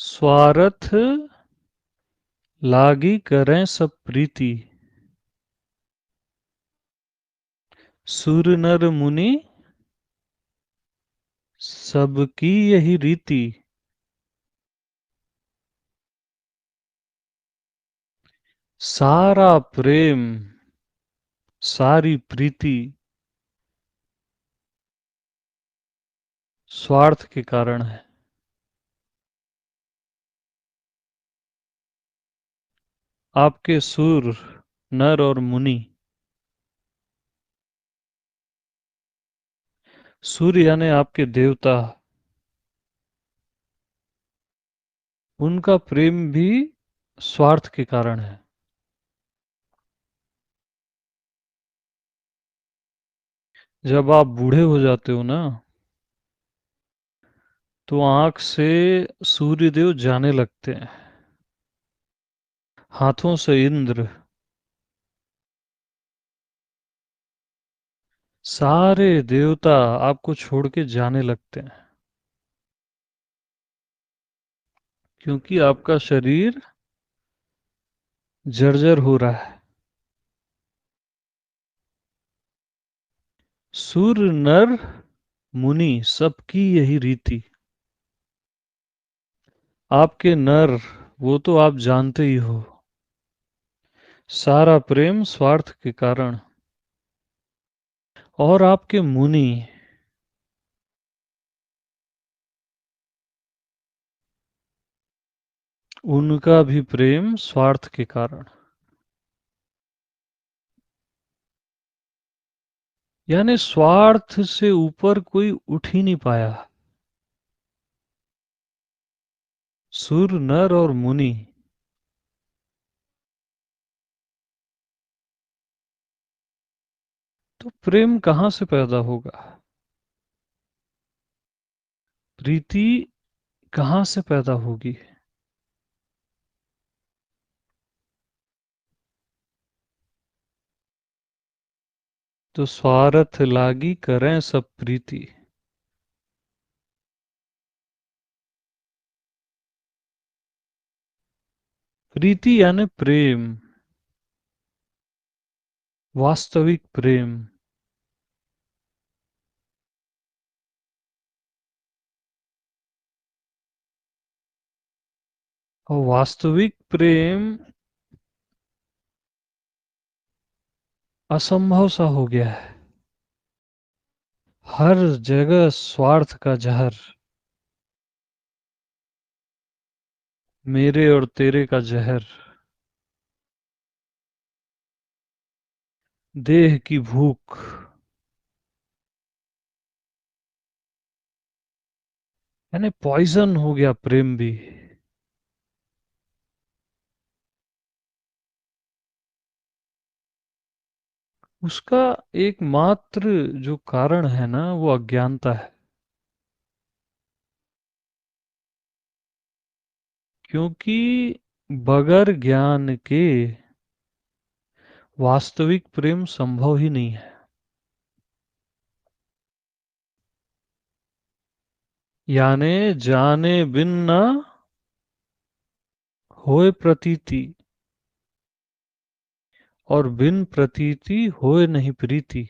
स्वार्थ लागी करें सब प्रीति। सुर नर मुनि सबकी यही रीति। सारा प्रेम, सारी प्रीति स्वार्थ के कारण है। आपके सुर, नर और मुनि। सूर्य यानी आपके देवता, उनका प्रेम भी स्वार्थ के कारण है। जब आप बूढ़े हो जाते हो ना, तो आंख से सूर्यदेव जाने लगते हैं, हाथों से इंद्र, सारे देवता आपको छोड़ के जाने लगते हैं, क्योंकि आपका शरीर जर्जर हो रहा है। सुर नर मुनि सबकी यही रीति। आपके नर, वो तो आप जानते ही हो, सारा प्रेम स्वार्थ के कारण। और आपके मुनि, उनका भी प्रेम स्वार्थ के कारण। यानी स्वार्थ से ऊपर कोई उठ ही नहीं पाया। सुर नर और मुनि। तो प्रेम कहाँ से पैदा होगा? प्रीति कहाँ से पैदा होगी? तो स्वार्थ लागी करें सब प्रीति। प्रीति यानी प्रेम, वास्तविक प्रेम। और वास्तविक प्रेम असंभव सा हो गया है। हर जगह स्वार्थ का जहर, मेरे और तेरे का जहर, देह की भूख। यानी पॉइजन हो गया प्रेम भी। उसका एकमात्र जो कारण है ना, वो अज्ञानता है। क्योंकि बगैर ज्ञान के वास्तविक प्रेम संभव ही नहीं है। यानी जाने बिन न होए प्रतीति, और बिन प्रतीति होए नहीं प्रीति।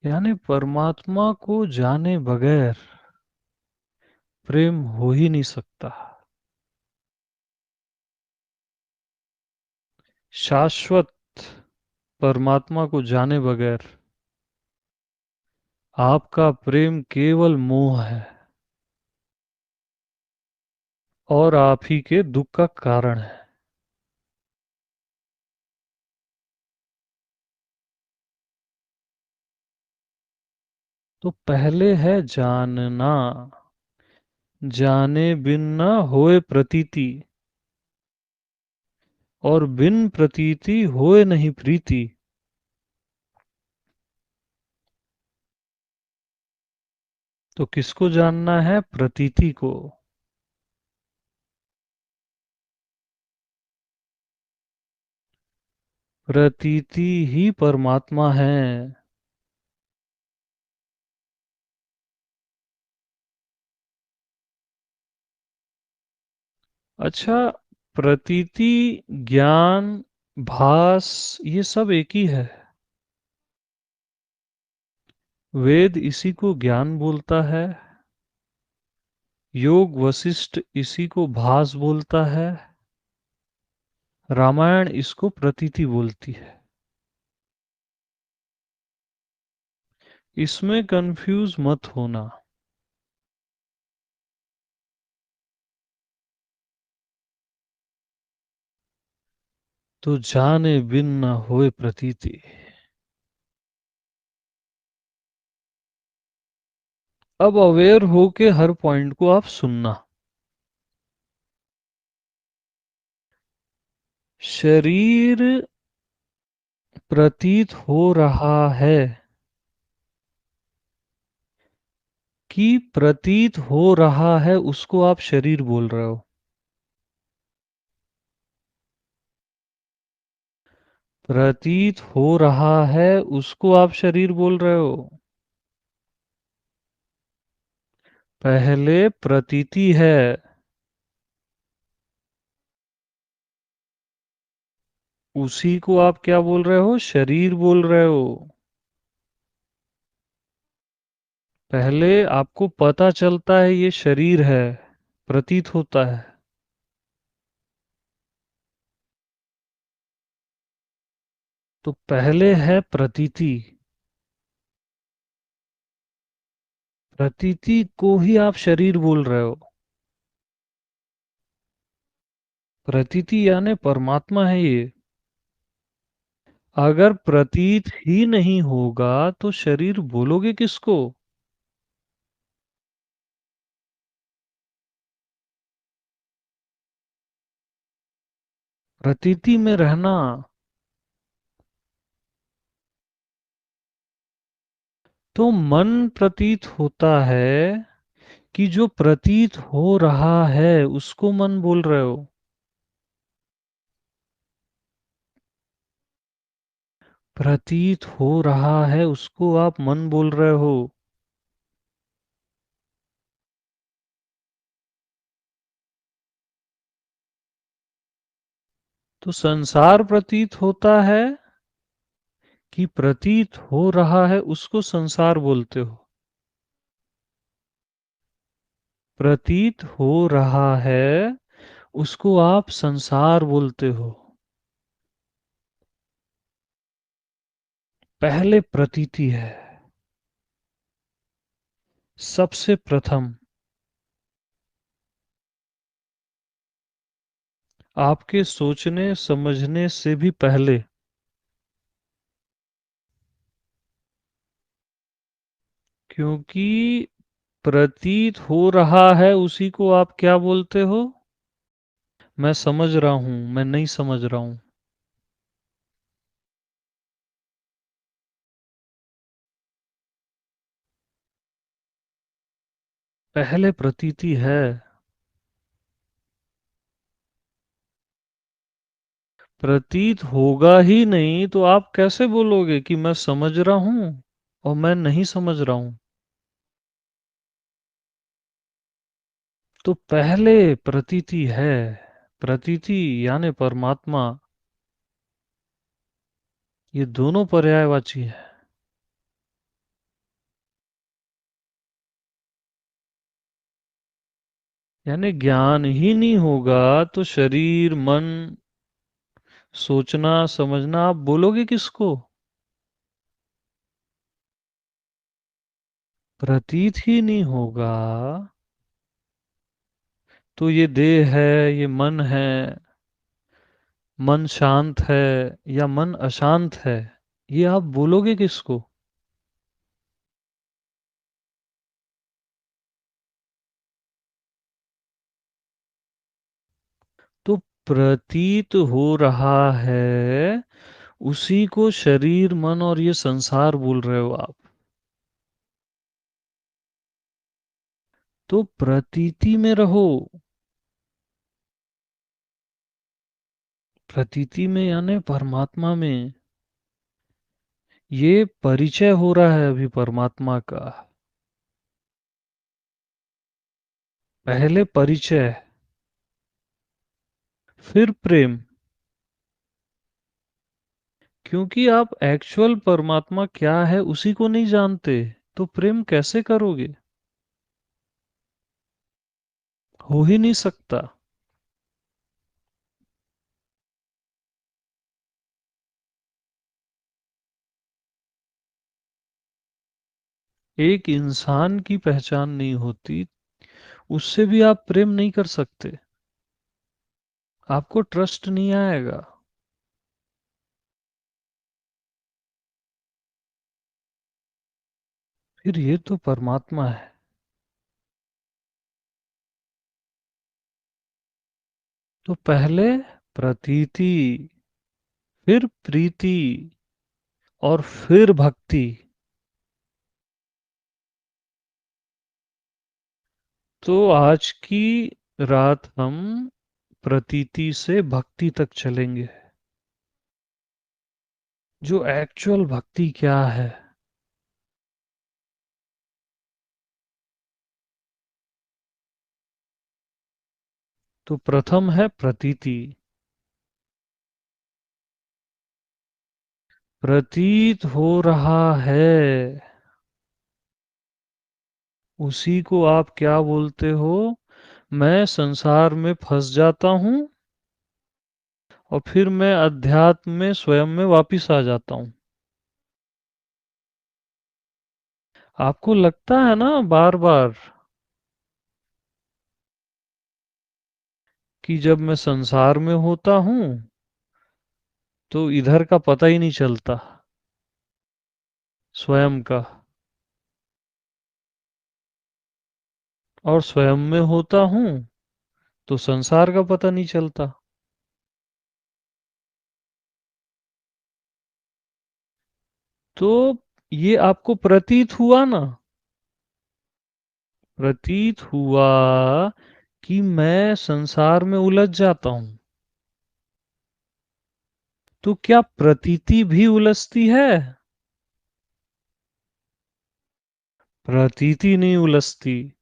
यानी परमात्मा को जाने बगैर प्रेम हो ही नहीं सकता। शाश्वत परमात्मा को जाने बगैर आपका प्रेम केवल मोह है, और आप ही के दुख का कारण है। तो पहले है जानना, जाने बिन न होए प्रतीति, और बिन प्रतीति होए नहीं प्रीति। तो किसको जानना है? प्रतीति को। प्रतीति ही परमात्मा है। अच्छा, प्रतीति, ज्ञान, भास, ये सब एक ही है। वेद इसी को ज्ञान बोलता है, योग वशिष्ठ इसी को भास बोलता है, रामायण इसको प्रतीति बोलती है। इसमें कंफ्यूज मत होना। तो जाने बिन न होए प्रतीति। अब अवेयर हो के हर पॉइंट को आप सुनना। शरीर प्रतीत हो रहा है कि प्रतीत हो रहा है, उसको आप शरीर बोल रहे हो। प्रतीत हो रहा है उसको आप शरीर बोल रहे हो। पहले प्रतीति है, उसी को आप क्या बोल रहे हो, शरीर बोल रहे हो। पहले आपको पता चलता है ये शरीर है, प्रतीत होता है। तो पहले है प्रतीति। प्रतीति को ही आप शरीर बोल रहे हो। प्रतीति यानी परमात्मा है ये। अगर प्रतीत ही नहीं होगा तो शरीर बोलोगे किसको। प्रतीति में रहना। तो मन प्रतीत होता है कि जो प्रतीत हो रहा है उसको मन बोल रहे हो। प्रतीत हो रहा है उसको आप मन बोल रहे हो। तो संसार प्रतीत होता है कि प्रतीत हो रहा है उसको संसार बोलते हो। प्रतीत हो रहा है उसको आप संसार बोलते हो। पहले प्रतीति है, सबसे प्रथम। आपके सोचने समझने से भी पहले। क्योंकि प्रतीत हो रहा है उसी को आप क्या बोलते हो। मैं समझ रहा हूं, मैं नहीं समझ रहा हूं। पहले प्रतीति है। प्रतीत होगा ही नहीं तो आप कैसे बोलोगे कि मैं समझ रहा हूं और मैं नहीं समझ रहा हूं। तो पहले प्रतीति है। प्रतीति यानी परमात्मा, ये दोनों पर्यायवाची है। यानी ज्ञान ही नहीं होगा तो शरीर मन, सोचना समझना आप बोलोगे किसको। प्रतीत ही नहीं होगा तो ये देह है, ये मन है, मन शांत है या मन अशांत है, ये आप बोलोगे किसको। तो प्रतीत हो रहा है उसी को शरीर मन और ये संसार बोल रहे हो आप। तो प्रतीति में रहो। प्रतीति में यानी परमात्मा में। ये परिचय हो रहा है अभी परमात्मा का। पहले परिचय। फिर प्रेम। क्योंकि आप एक्चुअल परमात्मा क्या है उसी को नहीं जानते, तो प्रेम कैसे करोगे? हो ही नहीं सकता। एक इंसान की पहचान नहीं होती, उससे भी आप प्रेम नहीं कर सकते। आपको ट्रस्ट नहीं आएगा। फिर ये तो परमात्मा है। तो पहले प्रतीति, फिर प्रीति, और फिर भक्ति। तो आज की रात हम प्रतीति से भक्ति तक चलेंगे। जो एक्चुअल भक्ति क्या है। तो प्रथम है प्रतीति। प्रतीत हो रहा है, उसी को आप क्या बोलते हो? मैं संसार में फंस जाता हूँ और फिर मैं अध्यात्म में स्वयं में वापिस आ जाता हूँ। आपको लगता है ना बार बार कि जब मैं संसार में होता हूँ तो इधर का पता ही नहीं चलता, स्वयं का। और स्वयं में होता हूँ तो संसार का पता नहीं चलता। तो ये आपको प्रतीत हुआ ना, प्रतीत हुआ कि मैं संसार में उलझ जाता हूँ। तो क्या प्रतीति भी उलझती है? प्रतीति नहीं उलझती।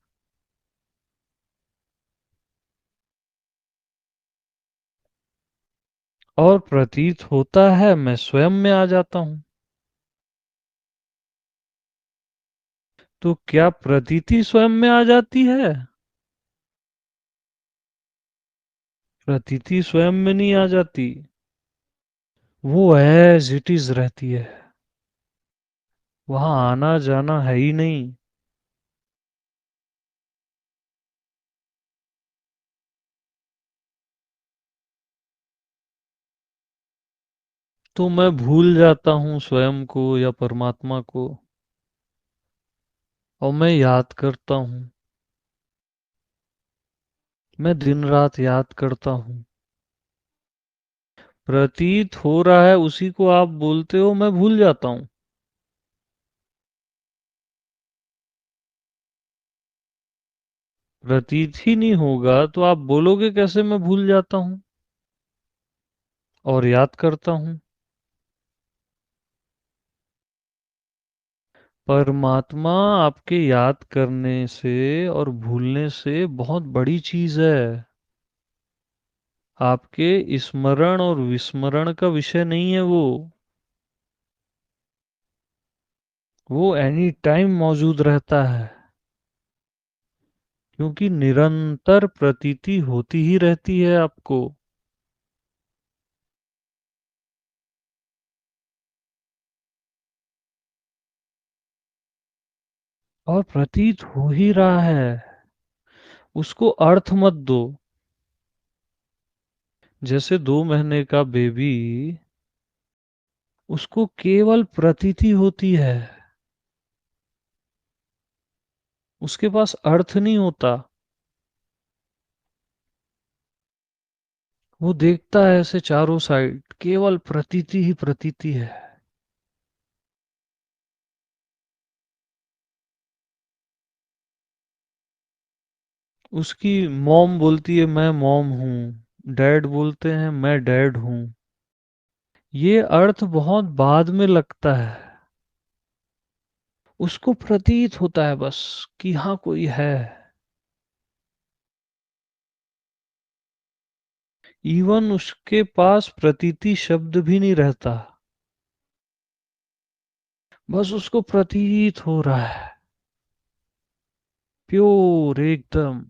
और प्रतीत होता है मैं स्वयं में आ जाता हूँ। तो क्या प्रतीति स्वयं में आ जाती है? प्रतीति स्वयं में नहीं आ जाती। वो एज इट इज रहती है। वहां आना जाना है ही नहीं। तो मैं भूल जाता हूँ स्वयं को या परमात्मा को, और मैं याद करता हूँ। मैं दिन रात याद करता हूँ। प्रतीत हो रहा है उसी को आप बोलते हो मैं भूल जाता हूँ। प्रतीत ही नहीं होगा तो आप बोलोगे कैसे मैं भूल जाता हूँ और याद करता हूँ? परमात्मा आपके याद करने से और भूलने से बहुत बड़ी चीज है। आपके स्मरण और विस्मरण का विषय नहीं है वो। वो एनी टाइम मौजूद रहता है, क्योंकि निरंतर प्रतीति होती ही रहती है आपको। और प्रतीत हो ही रहा है, उसको अर्थ मत दो। जैसे 2 महीने का बेबी, उसको केवल प्रतीति होती है, उसके पास अर्थ नहीं होता। वो देखता है ऐसे चारों साइड, केवल प्रतीति ही प्रतीति है। उसकी मॉम बोलती है मैं मॉम हूँ, डैड बोलते हैं मैं डैड हूँ। ये अर्थ बहुत बाद में लगता है। उसको प्रतीत होता है बस कि हाँ कोई है। इवन उसके पास प्रतीति शब्द भी नहीं रहता, बस उसको प्रतीत हो रहा है, प्योर एकदम।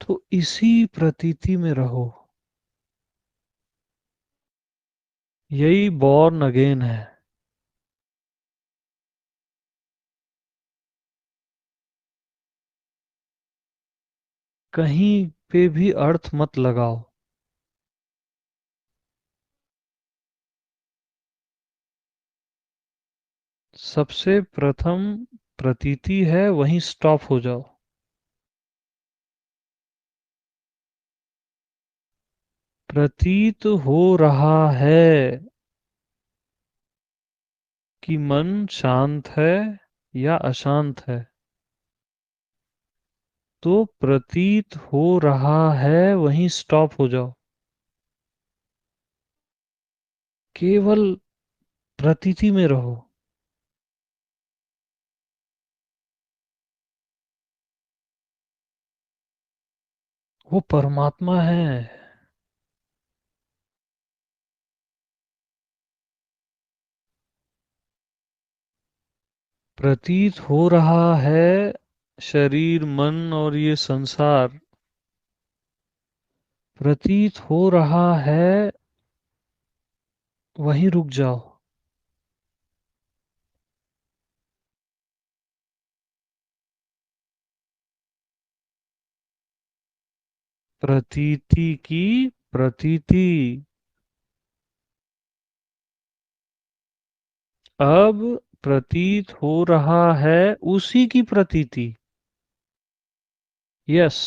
तो इसी प्रतीति में रहो, यही बॉर्न अगेन है। कहीं पे भी अर्थ मत लगाओ। सबसे प्रथम प्रतीति है, वहीं स्टॉप हो जाओ। प्रतीत हो रहा है कि मन शांत है या अशांत है, तो प्रतीत हो रहा है वहीं स्टॉप हो जाओ। केवल प्रतीति में रहो। वो परमात्मा है। प्रतीत हो रहा है शरीर मन और ये संसार, प्रतीत हो रहा है, वहीं रुक जाओ। प्रतीति की प्रतीति। अब प्रतीत हो रहा है उसी की प्रतीति। यस।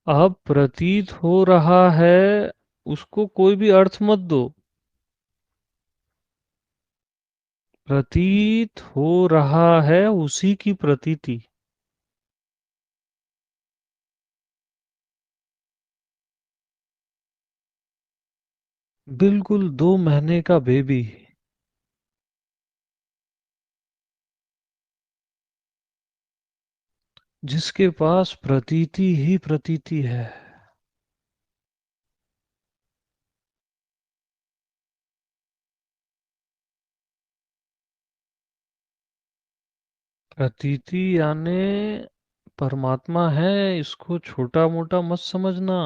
अब प्रतीत हो रहा है, उसको कोई भी अर्थ मत दो। प्रतीत हो रहा है उसी की प्रतीति। बिल्कुल 2 महीने का बेबी, जिसके पास प्रतीति ही प्रतीति है। प्रतीति यानी परमात्मा है, इसको छोटा मोटा मत समझना।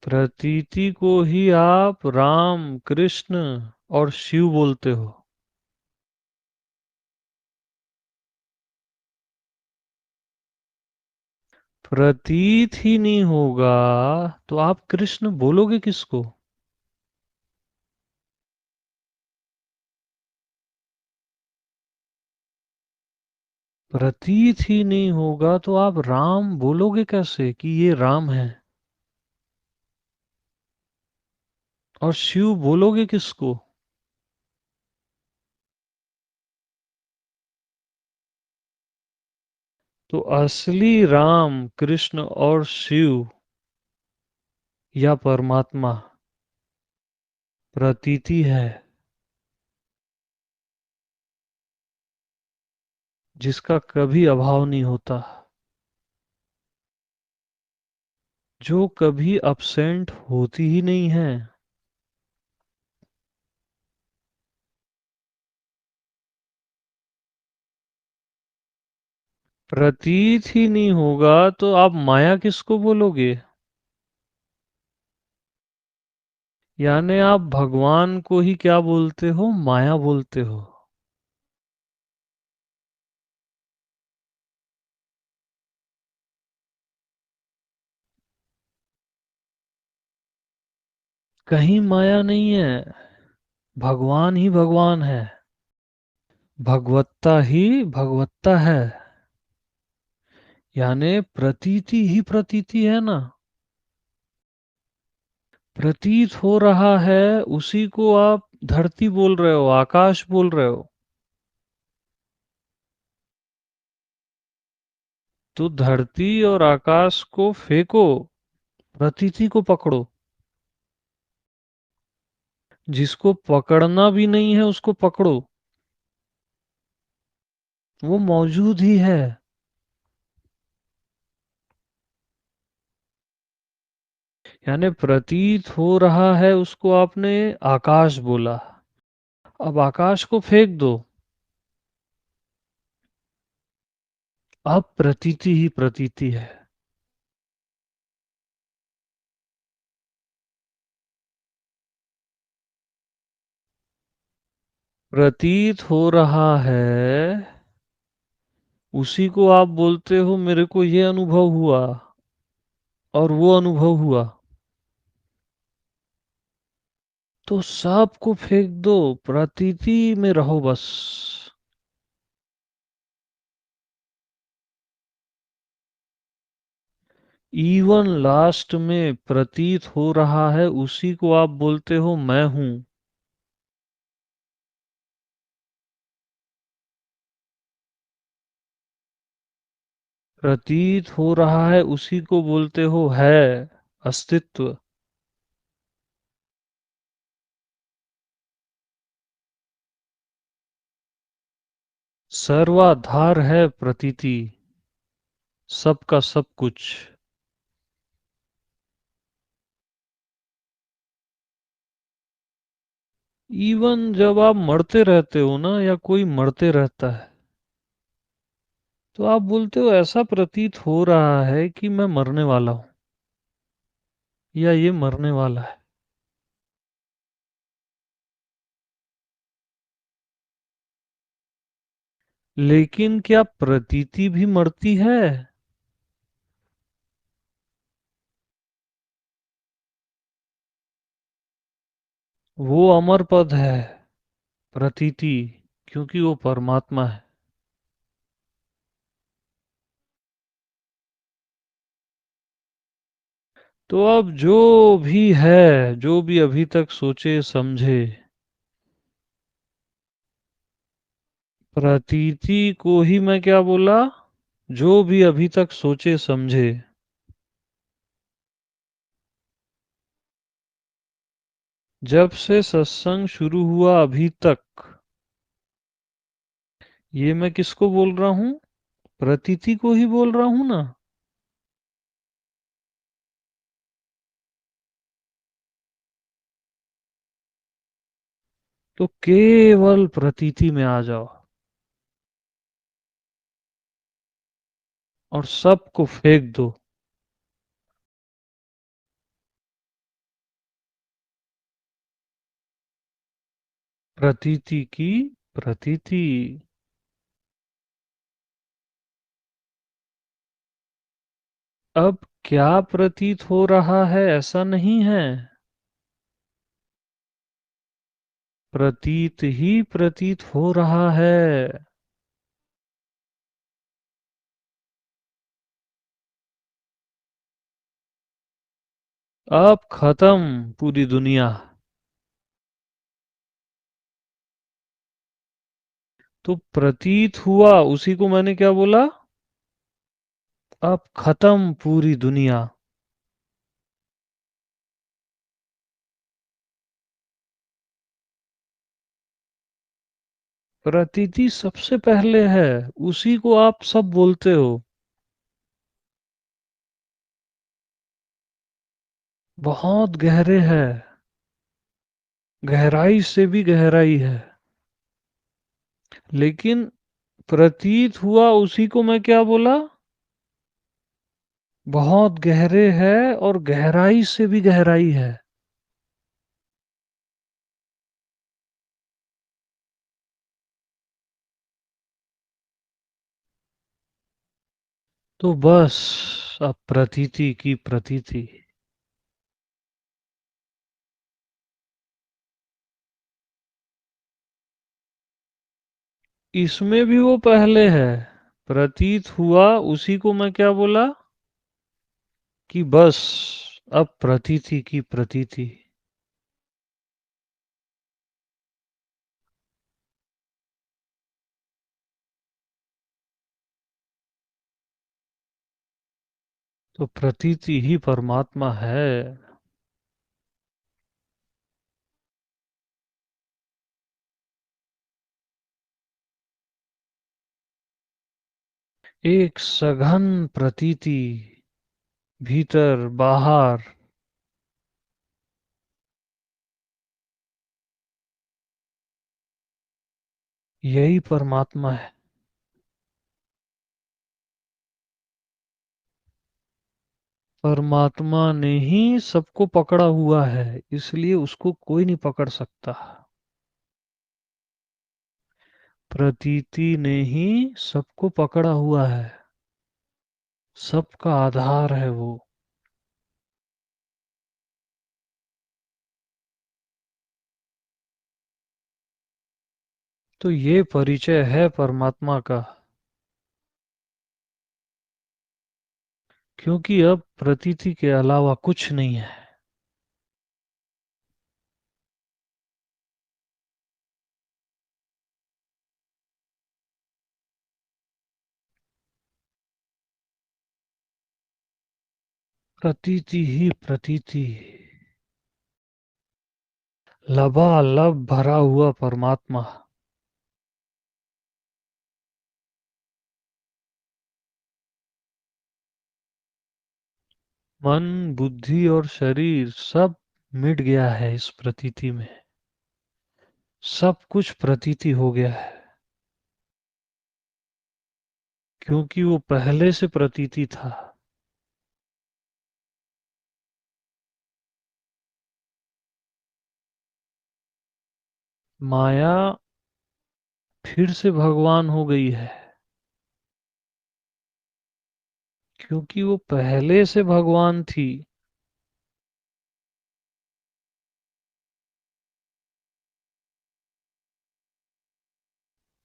प्रतीति को ही आप राम कृष्ण और शिव बोलते हो। प्रतीत ही नहीं होगा तो आप कृष्ण बोलोगे किसको? प्रतीत ही नहीं होगा तो आप राम बोलोगे कैसे कि ये राम है? और शिव बोलोगे किसको? तो असली राम कृष्ण और शिव या परमात्मा प्रतीति है, जिसका कभी अभाव नहीं होता, जो कभी अब्सेंट होती ही नहीं है। प्रतीत ही नहीं होगा तो आप माया किसको बोलोगे? यानी आप भगवान को ही क्या बोलते हो? माया बोलते हो। कहीं माया नहीं है, भगवान ही भगवान है। भगवत्ता ही भगवत्ता है, यानी प्रतीति ही प्रतीति है ना। प्रतीत हो रहा है उसी को आप धरती बोल रहे हो, आकाश बोल रहे हो। तो धरती और आकाश को फेंको, प्रतीति को पकड़ो। जिसको पकड़ना भी नहीं है उसको पकड़ो, वो मौजूद ही है। यानी प्रतीत हो रहा है उसको आपने आकाश बोला। अब आकाश को फेंक दो, अब प्रतीति ही प्रतीति है। प्रतीत हो रहा है उसी को आप बोलते हो मेरे को ये अनुभव हुआ और वो अनुभव हुआ। तो सबको फेंक दो, प्रतीति में रहो बस। इवन लास्ट में प्रतीत हो रहा है उसी को आप बोलते हो मैं हूं। प्रतीत हो रहा है उसी को बोलते हो है, अस्तित्व। सर्वाधार है प्रतीति, सबका सब कुछ। इवन जब आप मरते रहते हो ना, या कोई मरते रहता है, तो आप बोलते हो ऐसा प्रतीत हो रहा है कि मैं मरने वाला हूं, या ये मरने वाला है। लेकिन क्या प्रतीति भी मरती है? वो अमर पद है, प्रतीति, क्योंकि वो परमात्मा है। तो अब जो भी है, जो भी अभी तक सोचे समझे, प्रतीति को ही मैं क्या बोला? जो भी अभी तक सोचे समझे। जब से सत्संग शुरू हुआ अभी तक, ये मैं किसको बोल रहा हूं? प्रतीति को ही बोल रहा हूं ना। तो केवल प्रतीति में आ जाओ और सबको फेंक दो। प्रतीति की प्रतीति। अब क्या प्रतीत हो रहा है ऐसा नहीं है, प्रतीत ही प्रतीत हो रहा है। अब खत्म पूरी दुनिया। तो प्रतीत हुआ उसी को मैंने क्या बोला? अब खत्म पूरी दुनिया। प्रतीति सबसे पहले है, उसी को आप सब बोलते हो। बहुत गहरे है, गहराई से भी गहराई है। लेकिन प्रतीत हुआ उसी को मैं क्या बोला? बहुत गहरे है और गहराई से भी गहराई है। तो बस अब प्रतीति की प्रतीति। इसमें भी वो पहले है, प्रतीत हुआ उसी को मैं क्या बोला? कि बस अब प्रतीति की प्रतीति। तो प्रतीति ही परमात्मा है। एक सघन प्रतीति, भीतर बाहर, यही परमात्मा है। परमात्मा ने ही सबको पकड़ा हुआ है, इसलिए उसको कोई नहीं पकड़ सकता। प्रतीति ने ही सबको पकड़ा हुआ है, सबका आधार है वो। तो ये परिचय है परमात्मा का। क्योंकि अब प्रतीति के अलावा कुछ नहीं है। प्रतीति ही प्रतीति, लबालब भरा हुआ परमात्मा। मन, बुद्धि और शरीर सब मिट गया है इस प्रतीति में। सब कुछ प्रतीति हो गया है। क्योंकि वो पहले से प्रतीति था। माया फिर से भगवान हो गई है। क्योंकि वो पहले से भगवान थी।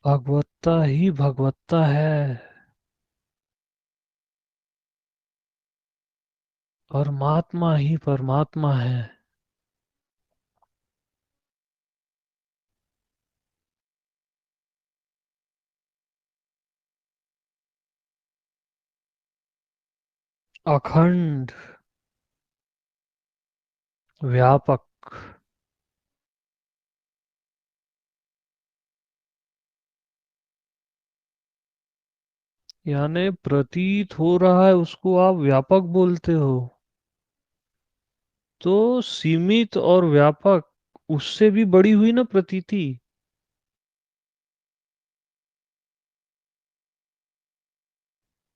भगवत्ता ही भगवत्ता है। परमात्मा ही परमात्मा है। अखंड, व्यापक। यानी प्रतीत हो रहा है उसको आप व्यापक बोलते हो। तो सीमित और व्यापक, उससे भी बड़ी हुई ना प्रतीति।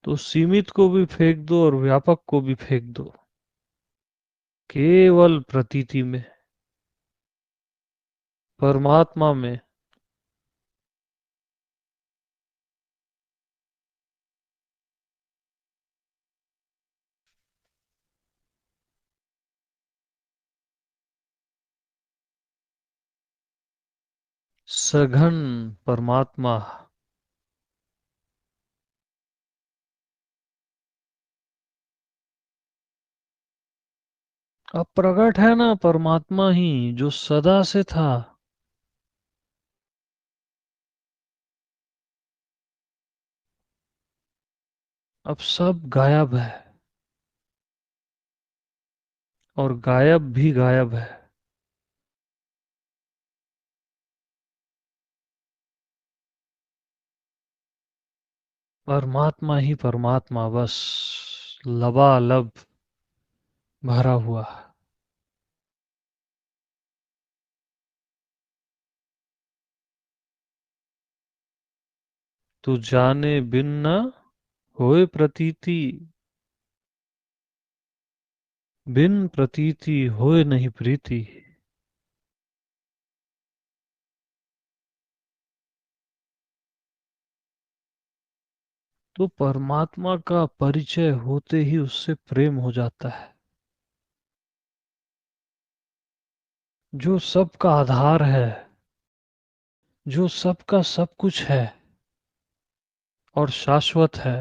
तो सीमित को भी फेंक दो और व्यापक को भी फेंक दो, केवल प्रतीति में, परमात्मा में। सघन परमात्मा। अब प्रकट है ना परमात्मा ही, जो सदा से था। अब सब गायब है, और गायब भी गायब है। परमात्मा ही परमात्मा, बस लबालब भरा हुआ। तू जाने बिन न होए प्रतीति, बिन प्रतीति होए नहीं प्रीति। तो परमात्मा का परिचय होते ही उससे प्रेम हो जाता है, जो सबका आधार है, जो सबका सब कुछ है और शाश्वत है।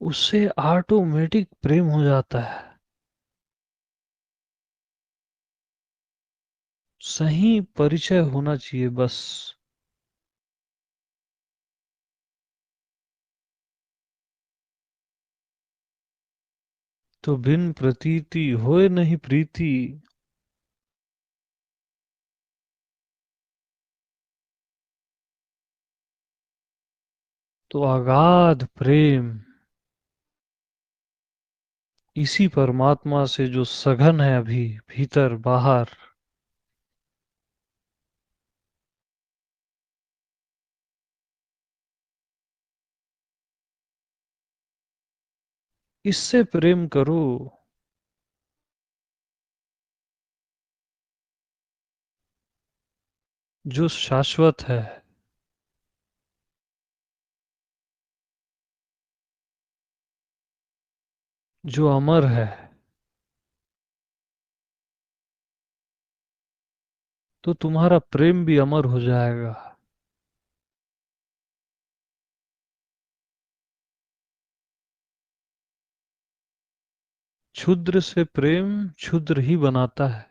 उससे ऑटोमेटिक प्रेम हो जाता है। सही परिचय होना चाहिए बस। तो बिन प्रतीति होए नहीं प्रीति। तो अगाध प्रेम इसी परमात्मा से जो सघन है अभी भीतर बाहर, इससे प्रेम करो जो शाश्वत है, जो अमर है। तो तुम्हारा प्रेम भी अमर हो जाएगा। क्षुद्र से प्रेम क्षुद्र ही बनाता है।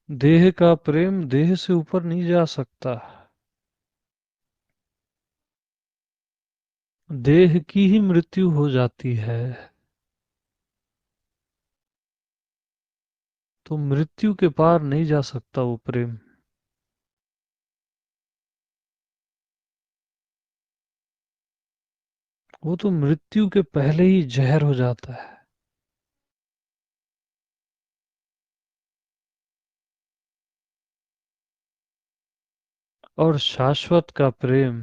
देह का प्रेम देह से ऊपर नहीं जा सकता। देह की ही मृत्यु हो जाती है। तो मृत्यु के पार नहीं जा सकता वो प्रेम। वो तो मृत्यु के पहले ही जहर हो जाता है। और शाश्वत का प्रेम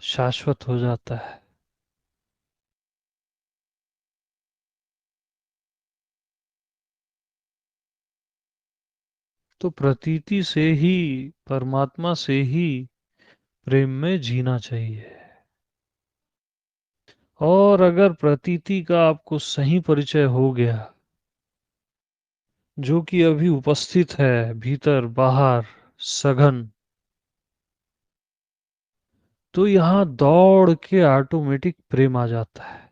शाश्वत हो जाता है। तो प्रतीति से ही, परमात्मा से ही प्रेम में जीना चाहिए। और अगर प्रतीति का आपको सही परिचय हो गया, जो कि अभी उपस्थित है भीतर बाहर सघन, तो यहाँ दौड़ के ऑटोमेटिक प्रेम आ जाता है।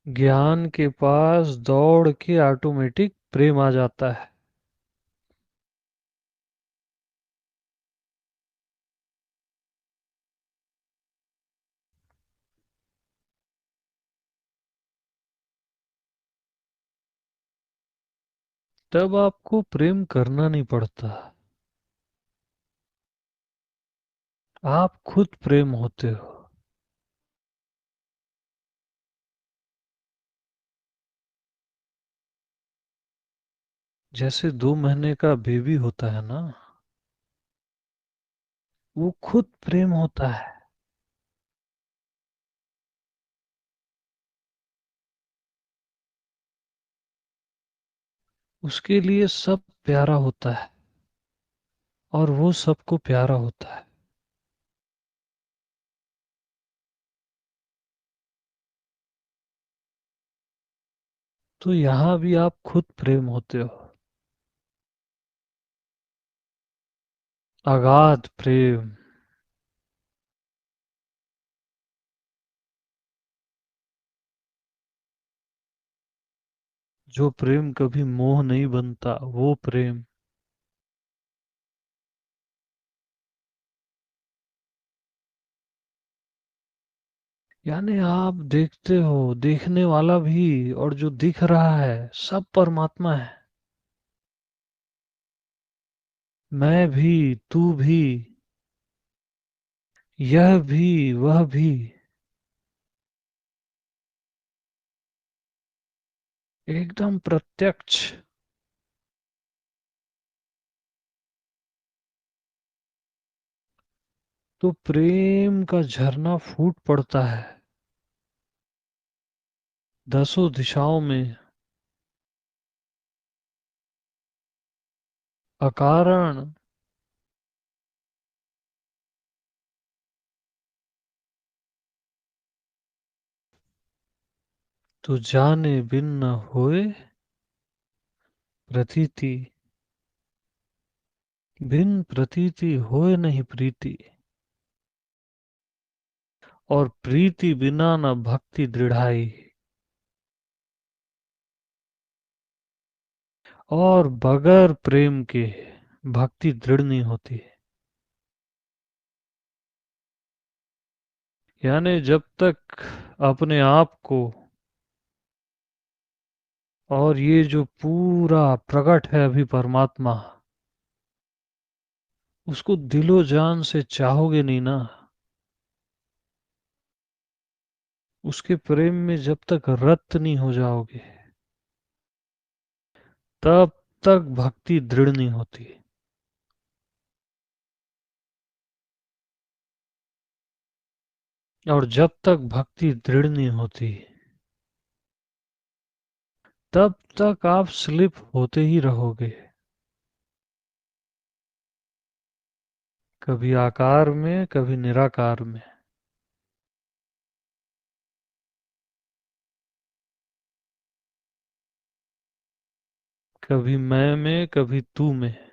ज्ञान के पास दौड़ के ऑटोमेटिक प्रेम आ जाता है। तब आपको प्रेम करना नहीं पड़ता। आप खुद प्रेम होते हो। जैसे 2 महीने का बेबी होता है ना, वो खुद प्रेम होता है। उसके लिए सब प्यारा होता है और वो सबको प्यारा होता है। तो यहाँ भी आप खुद प्रेम होते हो। अगाध प्रेम। जो प्रेम कभी मोह नहीं बनता वो प्रेम। यानी आप देखते हो, देखने वाला भी और जो दिख रहा है सब परमात्मा है। मैं भी, तू भी, यह भी, वह भी, एकदम प्रत्यक्ष। तो प्रेम का झरना फूट पड़ता है 10 दिशाओं में, अकारण। तो जाने बिन न होए प्रतीति, बिन प्रतीति होए नहीं प्रीति। और प्रीति बिना न भक्ति दृढ़ाई, और बगैर प्रेम के भक्ति दृढ़ नहीं होती। यानी जब तक अपने आप को और ये जो पूरा प्रकट है अभी परमात्मा, उसको दिलो जान से चाहोगे नहीं ना, उसके प्रेम में जब तक रत नहीं हो जाओगे, तब तक भक्ति दृढ़ नहीं होती। और जब तक भक्ति दृढ़ नहीं होती, तब तक आप स्लिप होते ही रहोगे। कभी आकार में, कभी निराकार में, कभी मैं में, कभी तू में।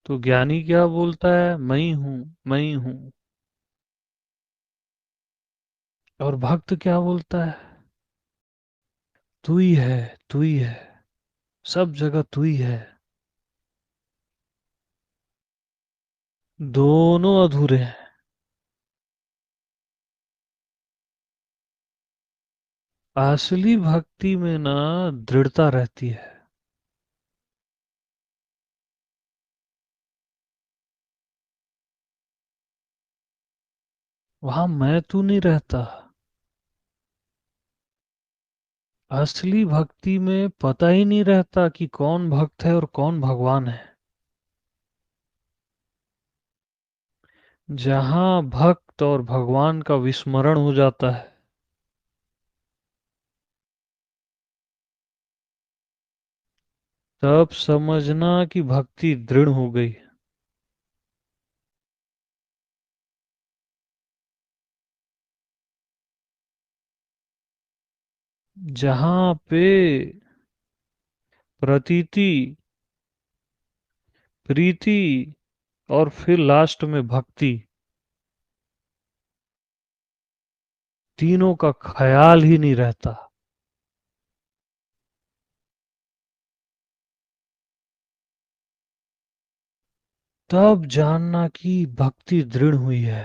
तो ज्ञानी क्या बोलता है? मैं ही हूं, मैं ही हूं। और भक्त क्या बोलता है? तू ही है, तू ही है, सब जगह तू ही है। दोनों अधूरे हैं। असली भक्ति में ना दृढ़ता रहती है। वहां मैं तू नहीं रहता। असली भक्ति में पता ही नहीं रहता कि कौन भक्त है और कौन भगवान है। जहां भक्त और भगवान का विस्मरण हो जाता है, तब समझना कि भक्ति दृढ़ हो गई। जहां पे प्रतीति, प्रीति और फिर लास्ट में भक्ति, तीनों का ख्याल ही नहीं रहता, तब जानना कि भक्ति दृढ़ हुई है।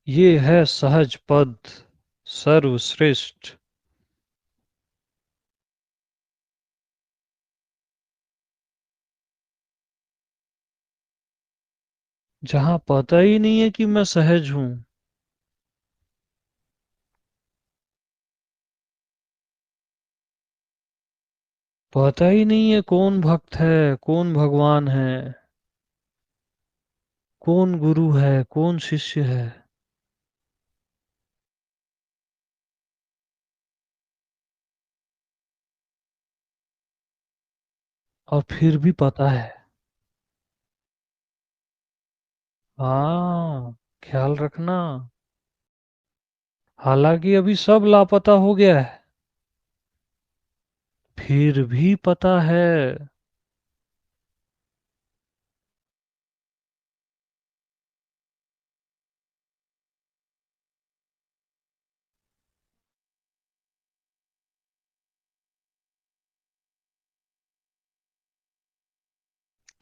ये है सहज पद, सर्वश्रेष्ठ। जहां पता ही नहीं है कि मैं सहज हूं, पता ही नहीं है कौन भक्त है, कौन भगवान है, कौन गुरु है, कौन शिष्य है, और फिर भी पता है। हाँ, ख्याल रखना। हालांकि अभी सब लापता हो गया है, फिर भी पता है।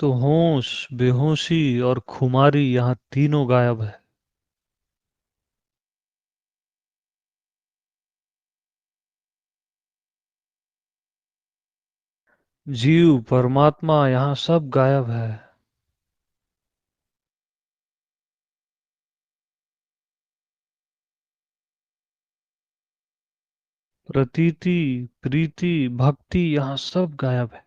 तो होश, बेहोशी और खुमारी, यहाँ तीनों गायब है। जीव, परमात्मा, यहाँ सब गायब है। प्रतीति, प्रीति, भक्ति, यहाँ सब गायब है।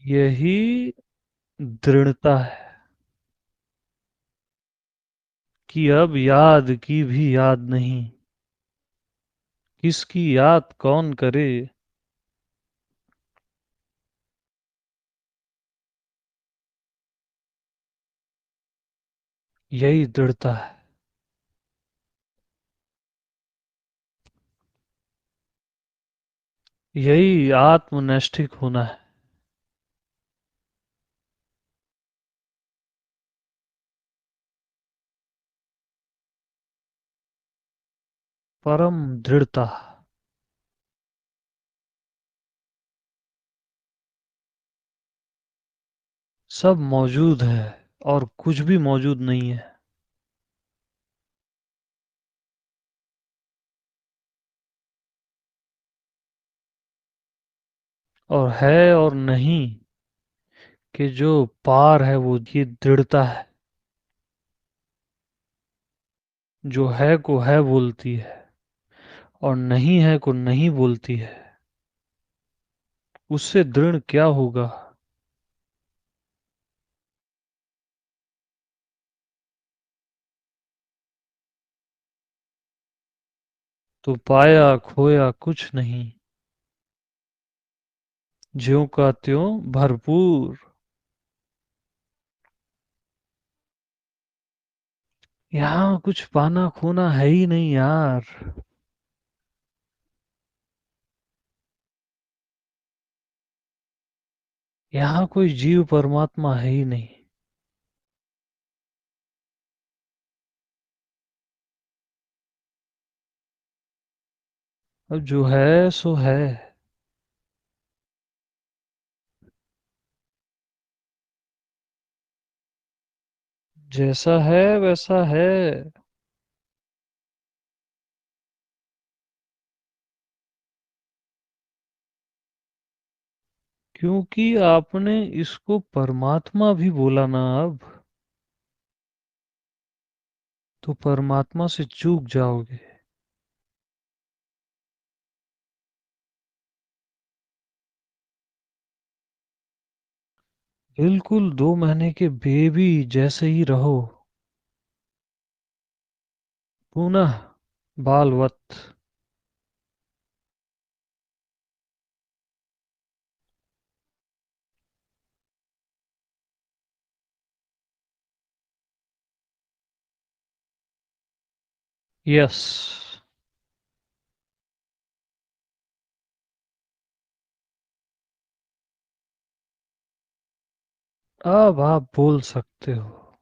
यही दृढ़ता है कि अब याद की भी याद नहीं, किसकी याद कौन करे। यही दृढ़ता है। यही आत्मनैष्ठिक होना है। परम दृढ़ता। सब मौजूद है और कुछ भी मौजूद नहीं है। और है और नहीं कि जो पार है वो ये दृढ़ता है। जो है को है बोलती है और नहीं है को नहीं बोलती है। उससे दृढ़ क्या होगा। तो पाया खोया कुछ नहीं। ज्यों का त्यों भरपूर। यहाँ कुछ पाना खोना है ही नहीं यार। यहाँ कोई जीव परमात्मा है ही नहीं। अब जो है सो है। जैसा है वैसा है। क्योंकि आपने इसको परमात्मा भी बोला ना अब। तो परमात्मा से चूक जाओगे। बिल्कुल 2 महीने के बेबी जैसे ही रहो। पुनः बालवत। यस। अब आप बोल सकते हो।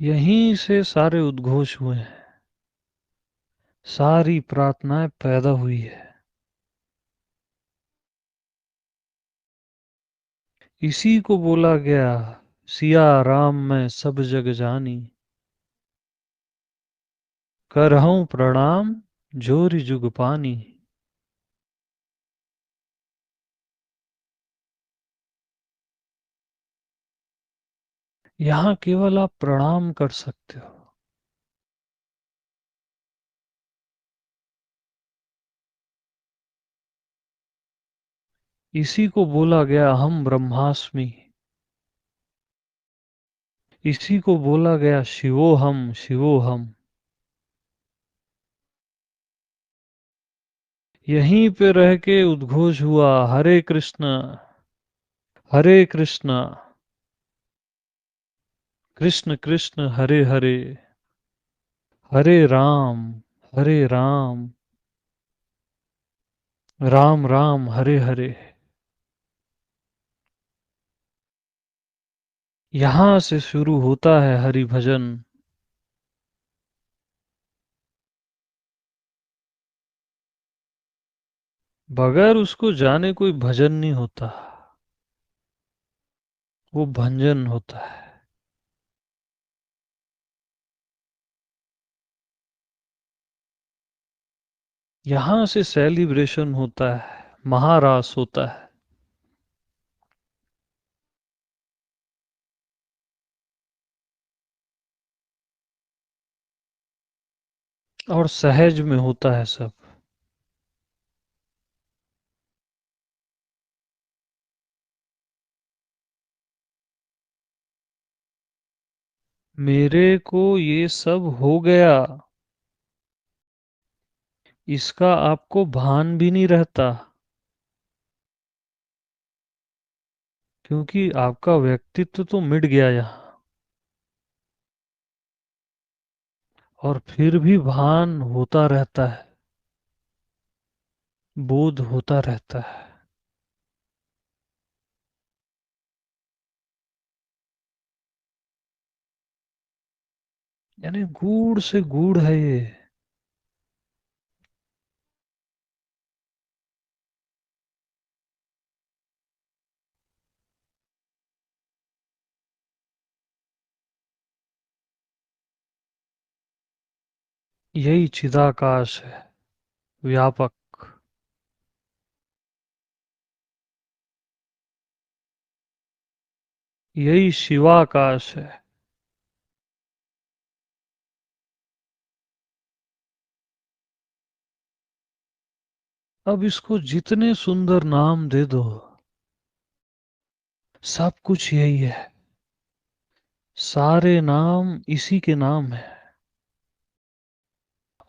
यहीं से सारे उद्घोष हुए हैं। सारी प्रार्थनाएं पैदा हुई है। इसी को बोला गया सिया राम मैं सब जग जानी। करहूं प्रणाम जोरी जुग पानी। यहाँ केवल आप प्रणाम कर सकते हो। इसी को बोला गया हम ब्रह्मास्मि। इसी को बोला गया शिवोहम शिवोहम। यहीं पे रह के उद्घोष हुआ हरे कृष्ण हरे कृष्ण कृष्ण कृष्ण हरे हरे हरे हरे राम राम हरे हरे। यहां से शुरू होता है हरि भजन। बगैर उसको जाने कोई भजन नहीं होता। वो भंजन होता है। यहां से सेलिब्रेशन होता है। महारास होता है। और सहज में होता है सब। मेरे को ये सब हो गया। इसका आपको भान भी नहीं रहता। क्योंकि आपका व्यक्तित्व तो मिट गया यहाँ। और फिर भी भान होता रहता है, बोध होता रहता है। यानी गूढ़ से गूढ़ है ये। यही चिदाकाश है, व्यापक। यही शिवाकाश है। अब इसको जितने सुंदर नाम दे दो, सब कुछ यही है। सारे नाम इसी के नाम है,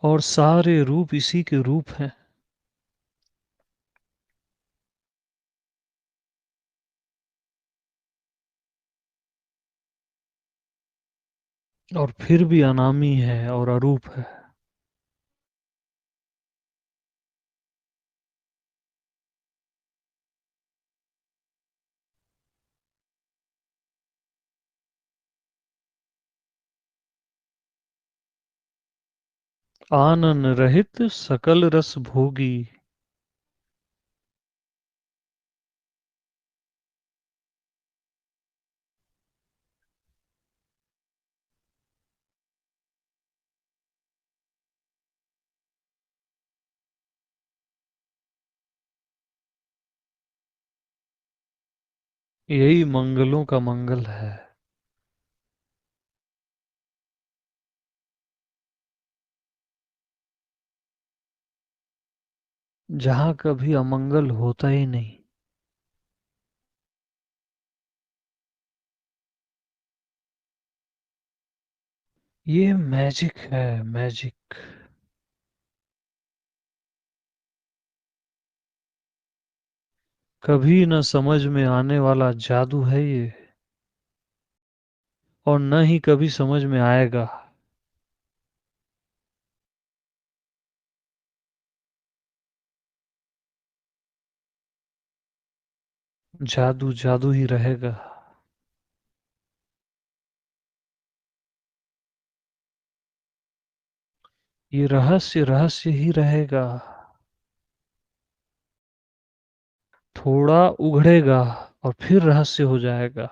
और सारे रूप इसी के रूप हैं। और फिर भी अनामी है और अरूप है। आनन रहित सकल रस भोगी। यही मंगलों का मंगल है। जहां कभी अमंगल होता ही नहीं। ये मैजिक है, मैजिक। कभी न समझ में आने वाला जादू है ये, और न ही कभी समझ में आएगा। जादू जादू ही रहेगा। ये रहस्य रहस्य ही रहेगा। थोड़ा उघड़ेगा और फिर रहस्य हो जाएगा।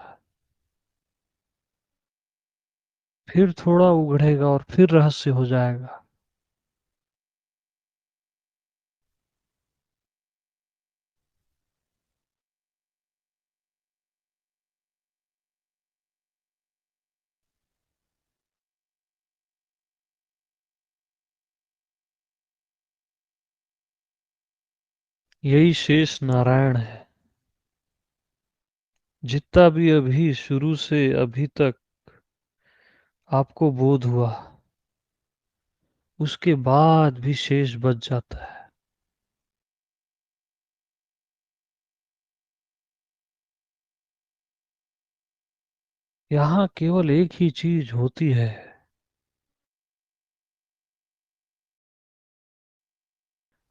फिर थोड़ा उघड़ेगा और फिर रहस्य हो जाएगा। यही शेष नारायण है। जितना भी अभी शुरू से अभी तक आपको बोध हुआ, उसके बाद भी शेष बच जाता है। यहाँ केवल एक ही चीज होती है।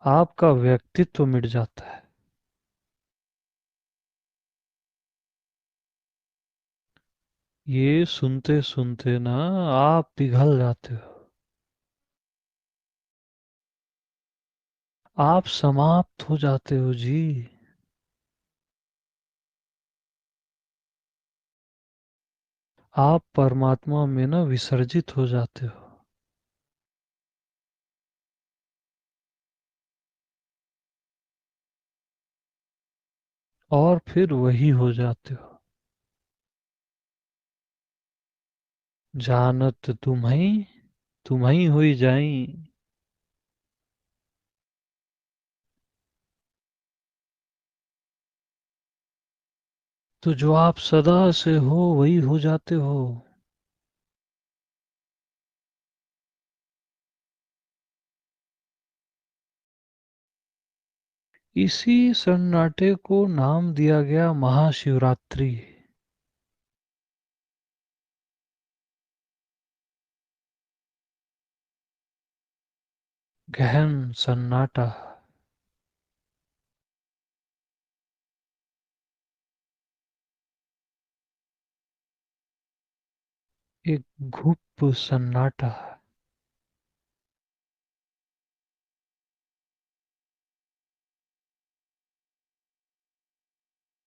आपका व्यक्तित्व मिट जाता है। ये सुनते सुनते ना आप पिघल जाते हो। आप समाप्त हो जाते हो जी। आप परमात्मा में ना विसर्जित हो जाते हो। और फिर वही हो जाते हो। जानत तुम्हीं हुई जाई। तो जो आप सदा से हो वही हो जाते हो। इसी सन्नाटे को नाम दिया गया महाशिवरात्रि। गहन सन्नाटा। एक गुप सन्नाटा।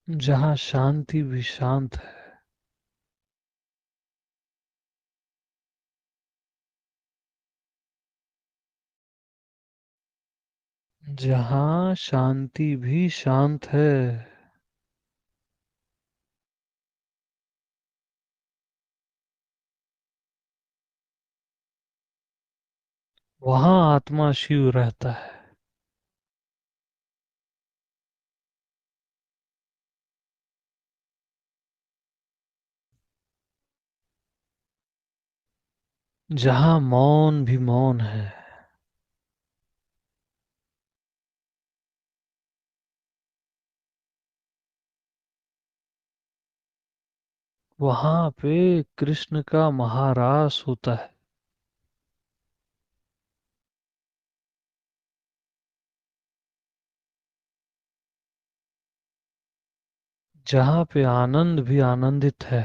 जहाँ शांति भी शांत है। जहाँ शांति भी शांत है। वहाँ आत्मा शिव रहता है। जहाँ मौन भी मौन है। वहां पे कृष्ण का महारास होता है। जहाँ पे आनंद भी आनंदित है।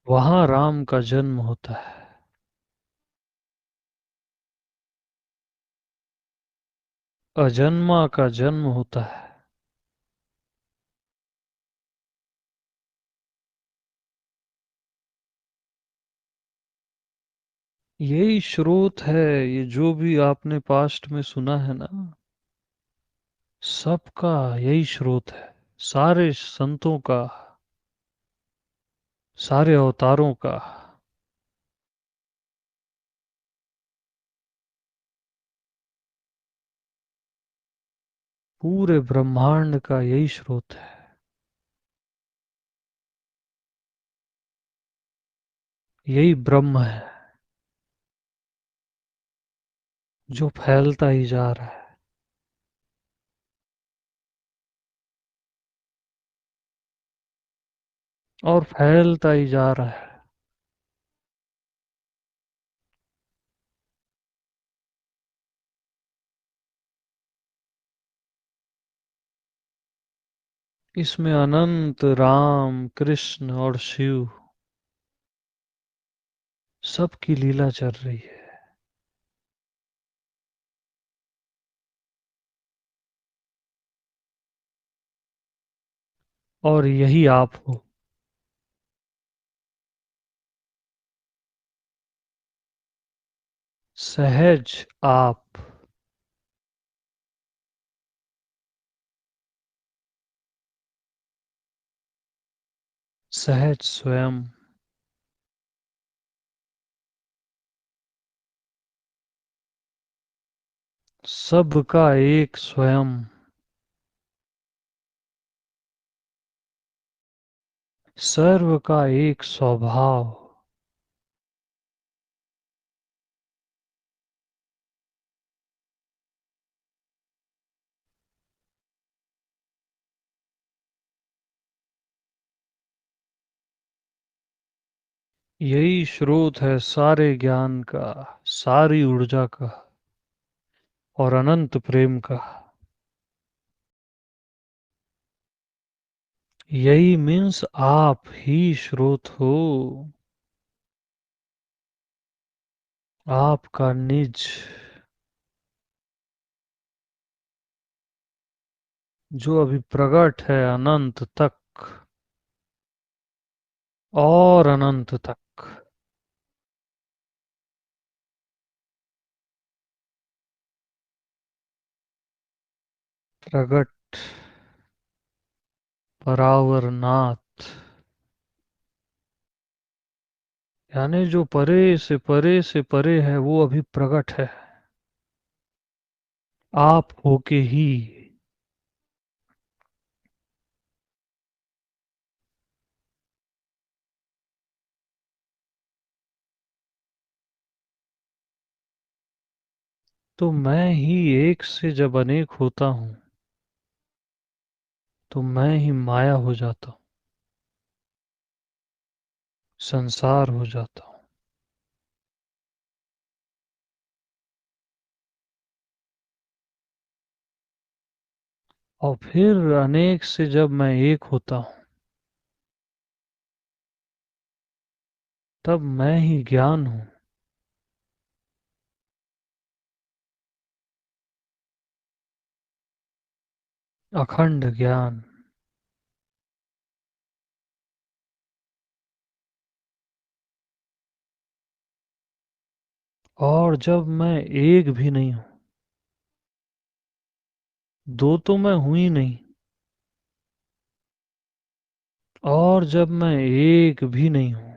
वहां राम का जन्म होता है। अजन्मा का जन्म होता है। यही स्रोत है। ये जो भी आपने पास्ट में सुना है ना, सबका यही स्रोत है। सारे संतों का, सारे अवतारों का, पूरे ब्रह्मांड का यही स्रोत है। यही ब्रह्म है जो फैलता ही जा रहा है। और फैलता ही जा रहा है। इसमें अनंत राम कृष्ण और शिव सबकी लीला चल रही है। और यही आप हो। सहज आप। सहज स्वयं। सबका एक स्वयं। सर्व का एक स्वभाव। यही स्रोत है सारे ज्ञान का, सारी ऊर्जा का और अनंत प्रेम का। यही मीन्स आप ही स्रोत हो। आपका निज, जो अभी प्रकट है अनंत तक और अनंत तक। प्रगट परावरनाथ। यानी जो परे से परे है वो अभी प्रकट है। आप होके ही। तो मैं ही एक से जब अनेक होता हूँ तो मैं ही माया हो जाता हूँ। संसार हो जाता हूँ। और फिर अनेक से जब मैं एक होता हूँ, तब मैं ही ज्ञान हूँ। अखंड ज्ञान। और जब मैं एक भी नहीं हूँ, दो तो मैं हूं ही नहीं। और जब मैं एक भी नहीं हूँ,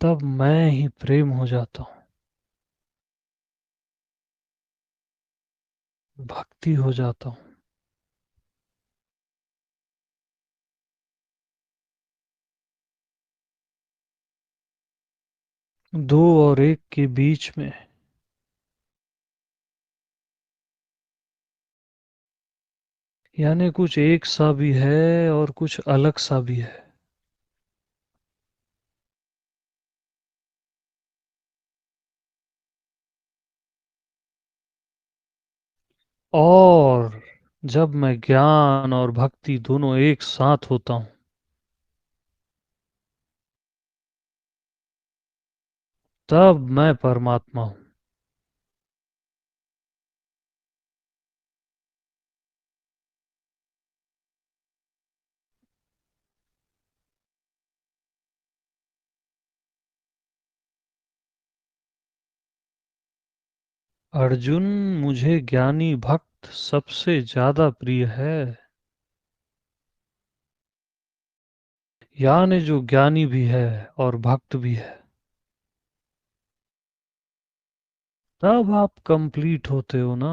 तब मैं ही प्रेम हो जाता हूँ, भक्ति हो जाता हूँ। दो और एक के बीच में, यानी कुछ एक सा भी है और कुछ अलग सा भी है। और जब मैं ज्ञान और भक्ति दोनों एक साथ होता हूँ, तब मैं परमात्मा हूँ। अर्जुन, मुझे ज्ञानी भक्त सबसे ज्यादा प्रिय है। यानी जो ज्ञानी भी है और भक्त भी है, तब आप कंप्लीट होते हो ना।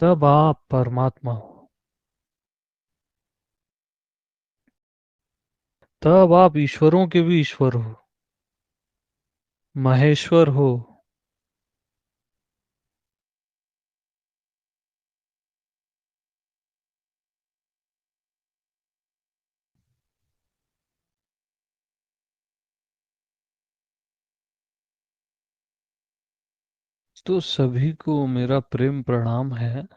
तब आप परमात्मा हो। तब आप ईश्वरों के भी ईश्वर हो, महेश्वर हो। तो सभी को मेरा प्रेम प्रणाम है।